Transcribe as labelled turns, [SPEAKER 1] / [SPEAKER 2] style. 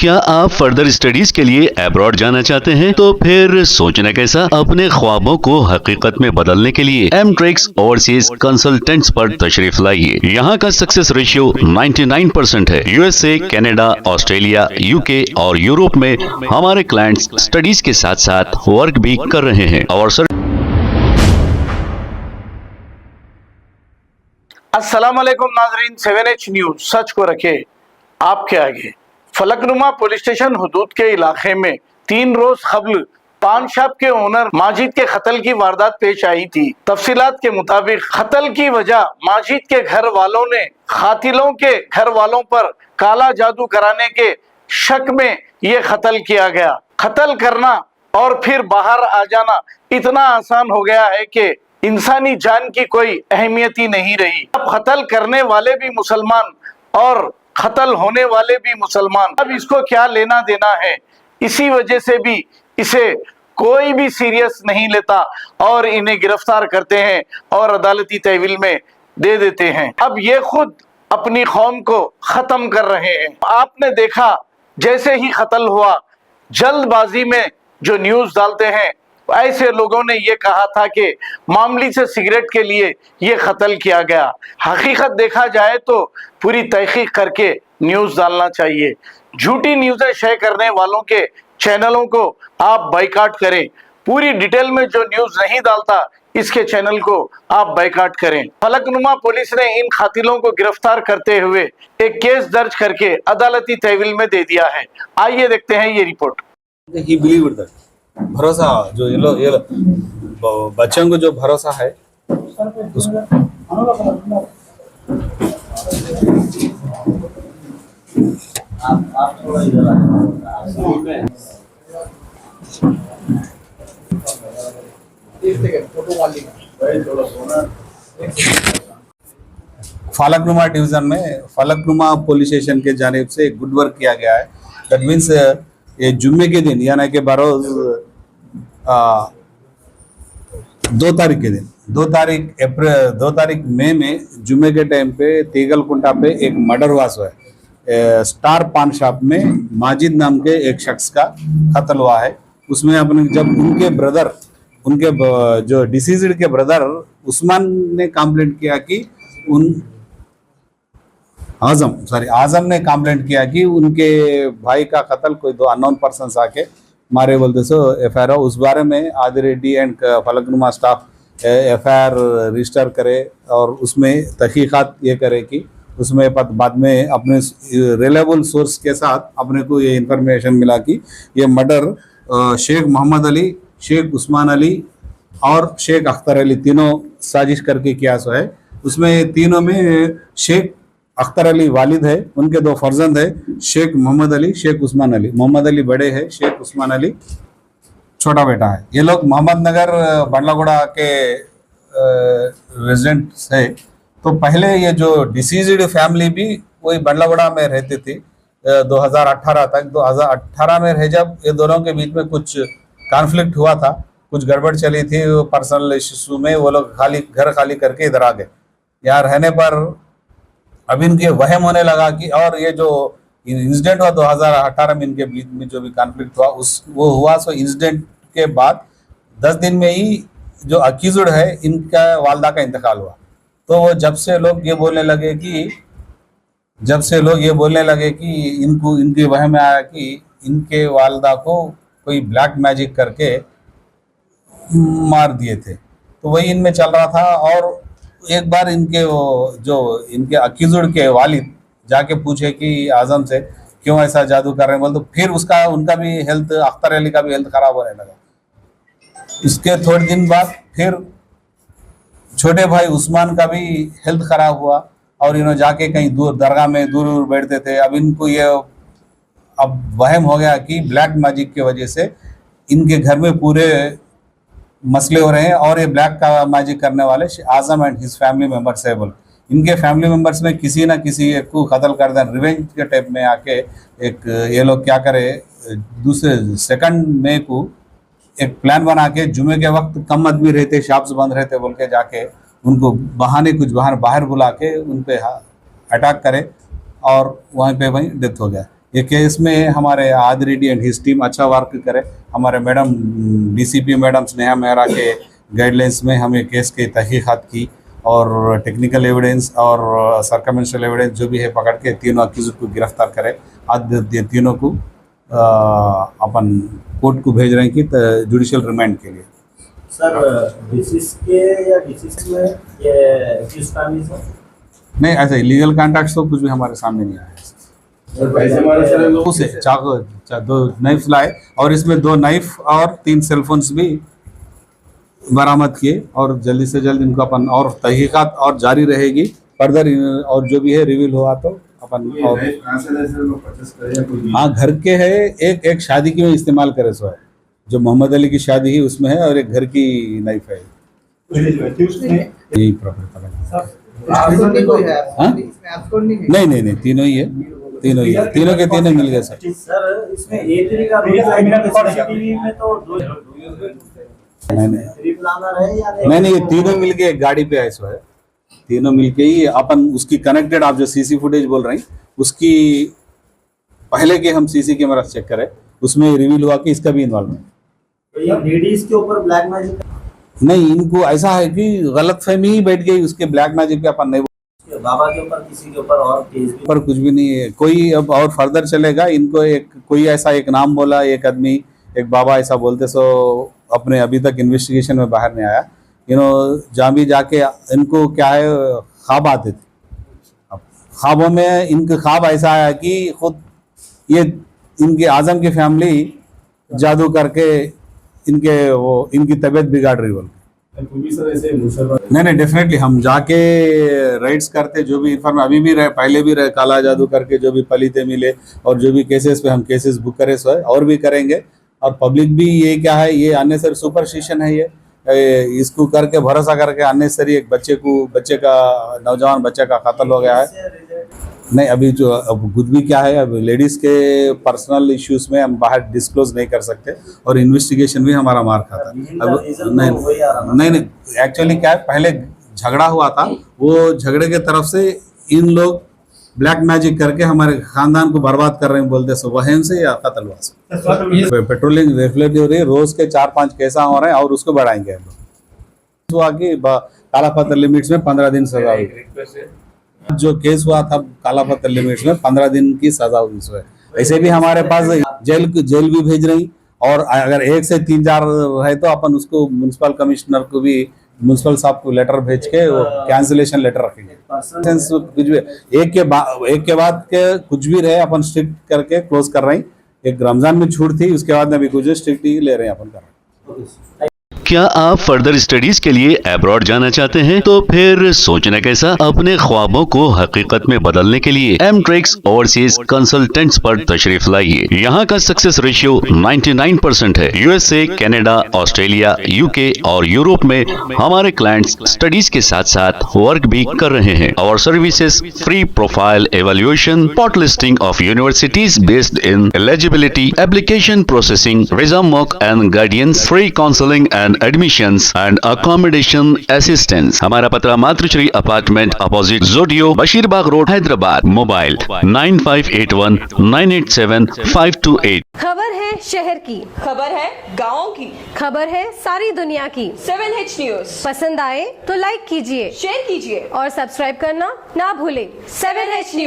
[SPEAKER 1] क्या आप further studies के लिए अब्रॉड जाना चाहते हैं? तो फिर सोचना कैसा, अपने ख्वाबों को हकीकत में बदलने के लिए एमट्रिक्स ओवरसीज कंसल्टेंट्स पर तशरीफ लाइए। यहाँ का सक्सेस रेशियो 99% है। यूएसए, कनाडा, ऑस्ट्रेलिया, यूके और यूरोप में हमारे क्लाइंट्स स्टडीज के साथ साथ वर्क भी कर रहे हैं और
[SPEAKER 2] अस्सलाम वालेकुम नाजरीन, 7H न्यूज सच को रखे आपके आगे। फलकनुमा पुलिस स्टेशन हुदूद के इलाके में 3 रोज कबल पान शॉप के ओनर माजिद के कत्ल की वारदात पेश आई थी। तफसीलात के मुताबिक कत्ल की वजह माजिद के घर वालों ने कातिलों के घर वालों पर काला जादू कराने के शक में ये कत्ल किया गया। कत्ल करना और फिर बाहर आ जाना इतना आसान हो गया है कि इंसानी जान की कोई अहमियत ही नहीं रही। अब कत्ल करने वाले भी मुसलमान और कत्ल होने वाले भी मुसलमान, अब इसको क्या लेना देना है। इसी वजह से भी इसे कोई भी सीरियस नहीं लेता और इन्हें गिरफ्तार करते हैं और अदालती तहवील में दे देते हैं। अब ये खुद अपनी कौम को खत्म कर रहे हैं। आपने देखा जैसे ही कत्ल हुआ, जल्दबाजी में जो न्यूज डालते हैं, ऐसे लोगों ने ये कहा था कि मामूली से सिगरेट के लिए ये कत्ल किया गया। हकीकत देखा जाए तो पूरी तहकीक करके न्यूज डालना चाहिए। झूठी न्यूज़ें शेयर करने वालों के चैनलों को आप बाइकाट करें। पूरी डिटेल में जो न्यूज नहीं डालता इसके चैनल को आप बाइकाट करें। फलकनुमा पुलिस ने इन कातिलों को गिरफ्तार करते हुए एक केस दर्ज करके अदालती तहवील में दे दिया है। आइए देखते हैं ये रिपोर्ट।
[SPEAKER 3] भरोसा जो ये लोग बच्चों को जो भरोसा है उसको फलकनुमा डिवीजन में फलकनुमा पुलिस स्टेशन के जानिब से गुड वर्क किया गया है। दैट मीन्स ये जुम्मे के दिन यानी कि बरोज 2 तारीख के दिन 2 तारीख मई में जुम्मे के टाइम पे तीगलकुंटा पे एक मर्डर हुआ है। स्टार पान शॉप में माजिद नाम के एक शख्स का कत्ल हुआ है। उसमें अपने जब उनके जो डिसीज्ड के ब्रदर उस्मान ने कंप्लेंट किया कि आजम ने कंप्लेंट किया कि उनके भाई का कत्ल कोई 2 अननोन पर्सन्स आके मारे बोलते सो FIR उस बारे में आदि Reddy and Falaknuma staff FIR register करे और उसमें तहकीकात ये करे कि उसमें बाद में अपने रिलायबल सोर्स के साथ अपने को ये इंफॉर्मेशन मिला कि ये मर्डर शेख मोहम्मद अली, शेख उस्मान अली और शेख अख्तर अली तीनों साजिश करके किया सो है। उसमें तीनों में शेख अख्तर अली वालिद है, उनके 2 फर्जंद है, शेख मोहम्मद अली, शेख उस्मान अली। मोहम्मद अली बड़े है, शेख उस्मान अली छोटा बेटा है। ये लोग मोहम्मद नगर बंडलागुड़ा के रेजिडेंट्स है। तो पहले ये जो डिसीज्ड फैमिली भी वही बंडलागुड़ा में रहती थी 2018 तक। 2018 में रह जब ये दोनों के बीच में कुछ कॉन्फ्लिक्ट हुआ था, कुछ गड़बड़ चली थी पर्सनल इशू में, वो लोग घर खाली करके इधर आ गए। यहाँ रहने पर अब इनके वहम होने लगा कि और ये जो इंसिडेंट हुआ 2018 में इनके बीच में जो भी कॉन्फ्लिक्ट हुआ वो हुआ सो इंसिडेंट के बाद 10 दिन में ही जो अक्यूज्ड है इनका वालदा का इंतकाल हुआ। तो वो जब से लोग ये बोलने लगे कि इनके वहम में आया कि इनके वालदा को कोई ब्लैक मैजिक करके मार दिए थे। तो वही इनमें चल रहा था। और एक बार इनके अक्यूज्ड के वालिद जाके पूछे कि आजम से क्यों ऐसा जादू कर रहे हैं, बोल तो फिर उनका भी हेल्थ, अख्तर अली का भी हेल्थ खराब होने लगा। इसके थोड़े दिन बाद फिर छोटे भाई उस्मान का भी हेल्थ खराब हुआ और इन्होंने जाके कहीं दूर दरगाह में दूर बैठते थे। अब इनको ये अब वहम हो गया कि ब्लैक मैजिक की वजह से इनके घर में पूरे मसले हो रहे हैं और ये ब्लैक का मैजिक करने वाले आजम एंड हिज फैमिली मेंबर्स है। बोल इनके फैमिली मेंबर्स में किसी ना किसी एक को कत्ल कर दें रिवेंज के टाइप में आके एक ये लोग क्या करे, 2 मई को एक प्लान बना के जुमे के वक्त कम आदमी रहते, शॉप्स बंद रहते बोल के जाके उनको बाहर बुला के उन पे अटैक करे और वहीं पे वहीं डेथ हो गया। ये केस में हमारे Adil Reddy and his team अच्छा वर्क करे। हमारे madam DCP madam Sneha Mehra के गाइडलाइंस में हमें केस की तहकीकात की और टेक्निकल एविडेंस और सर्कमस्टेंशियल एविडेंस जो भी है पकड़ के तीनों अक्यूज को गिरफ्तार करे। आज ये तीनों को अपन कोर्ट को भेज रहे हैं कि जुडिशियल रिमांड के लिए।
[SPEAKER 4] सर डिसीज के या डिसीज में ये एक्यूज फैमिली सर
[SPEAKER 3] नहीं, ऐसा इलीगल कॉन्ट्रैक्ट्स तो कुछ भी हमारे सामने नहीं आया। उसे चाकू 2 नाइफ लाए और इसमें 2 नाइफ और 3 सेलफोन्स भी बरामद किए और जल्दी से जल्द इनको अपन और तहकीकात और जारी रहेगी फर्दर और जो भी है रिवील हुआ तो अपन और हाँ घर के है। एक शादी की में इस्तेमाल करे सो है जो मोहम्मद अली की शादी है उसमें है और एक घर की नाइफ है। यही प्रॉपर्टी नहीं तीनों ही है। तीनों के तीनों मिल गए सर।
[SPEAKER 4] सर इसमें A3 का सीसीटीवी में तो 2 प्लानर है या
[SPEAKER 3] नहीं ये तीनों मिलके एक गाड़ी पे ऐसा है। तीनों मिलके ही अपन उसकी कनेक्टेड आप जो सीसी फुटेज बोल रहे हैं उसकी पहले के हम सीसी कैमरा चेक करें उसमें रिवील हुआ कि इसका भी इन्वॉल्वमेंट।
[SPEAKER 4] तो ये लेडीज के ऊपर ब्लैक मैजिक
[SPEAKER 3] नहीं, इनको ऐसा है कि गलतफहमी ही बैठ गई उसके ब्लैक मैजिक पे अपन नहीं।
[SPEAKER 4] बाबा के ऊपर किसी के ऊपर और केस भी
[SPEAKER 3] पर कुछ भी नहीं है कोई। अब और फर्दर चलेगा इनको एक कोई ऐसा एक नाम बोला एक आदमी एक बाबा ऐसा बोलते सो अपने अभी तक इन्वेस्टिगेशन में बाहर नहीं आया। जहाँ भी जाके इनको क्या है ख्वाब आते थे। अब ख्वाबों में इनके ख्वाब ऐसा आया कि खुद ये इनके आजम की फैमिली जादू करके इनकी तबीयत बिगाड़ रही बोल। नहीं डेफिनेटली हम जाके राइड्स करते जो भी इन्फॉर्मेशन अभी भी रहे पहले भी रहे काला जादू करके जो भी पलीते मिले और जो भी केसेस पे हम केसेस बुक करे सो है और भी करेंगे। और पब्लिक भी ये क्या है ये अननेसेसरी सुपरस्टिशन है ये इसको करके भरोसा करके अननेसेसरी एक बच्चे का नौजवान बच्चे का कत्ल हो गया है। नहीं अभी जो अब कुछ भी क्या है अब लेडीज के पर्सनल इश्यूज में हम बाहर डिस्क्लोज नहीं कर सकते और इन्वेस्टिगेशन भी हमारा मार खाता है। अब नहीं एक्चुअली क्या है पहले झगड़ा हुआ था वो झगड़े के तरफ से इन लोग ब्लैक मैजिक करके हमारे खानदान को बर्बाद कर रहे हैं बोलते सो वहन से या कत्ल हुआ से पेट्रोलिंग रेफलेट हो रही है रोज के 4-5 केसा हो रहे हैं और उसको बढ़ाएंगे हम लोग। तो आगे काला पत्थर लिमिट्स में 15 दिन सजा हुई। जो केस हुआ था काला पत्थर लिमिट्स में 15 दिन की सजा हुई है। ऐसे भी हमारे पास जेल भी भेज रही और अगर 1 से 3-4 है तो अपन उसको म्युनिसिपल कमिश्नर को भी म्युनिसिपल साहब को लेटर भेज के वो कैंसिलेशन लेटर रखेंगे। कुछ भी एक के बाद के कुछ भी रहे अपन स्ट्रिक्ट करके क्लोज कर रहे हैं। एक रमजान में छूट थी उसके बाद में अभी कुछ स्ट्रिक्ट ही ले रहे हैं अपन कर रहे हैं।
[SPEAKER 1] क्या आप फर्दर स्टडीज के लिए अब्रॉड जाना चाहते हैं तो फिर सोचना कैसा अपने ख्वाबों को हकीकत में बदलने के लिए एमट्रिक्स ओवरसीज कंसल्टेंट्स पर तशरीफ लाइए। यहाँ का सक्सेस रेशियो 99% है। यूएसए, कनाडा, ऑस्ट्रेलिया, यूके और यूरोप में हमारे क्लाइंट्स स्टडीज के साथ साथ वर्क भी कर रहे हैं। और services free profile evaluation, spot listing of universities based in eligibility, application processing, visa mock and guidance, free counselling and admissions and accommodation assistance. हमारा पता मातृश्री अपार्टमेंट अपोजिट जोडियो, बशीरबाग रोड, हैदराबाद। मोबाइल 9581 987 528।
[SPEAKER 5] खबर है शहर की,
[SPEAKER 6] खबर है गाँव की,
[SPEAKER 5] खबर है सारी दुनिया की।
[SPEAKER 6] 7H न्यूज
[SPEAKER 5] पसंद आए तो लाइक कीजिए,
[SPEAKER 6] शेयर कीजिए
[SPEAKER 5] और सब्सक्राइब करना ना भूलें।
[SPEAKER 6] 7H news.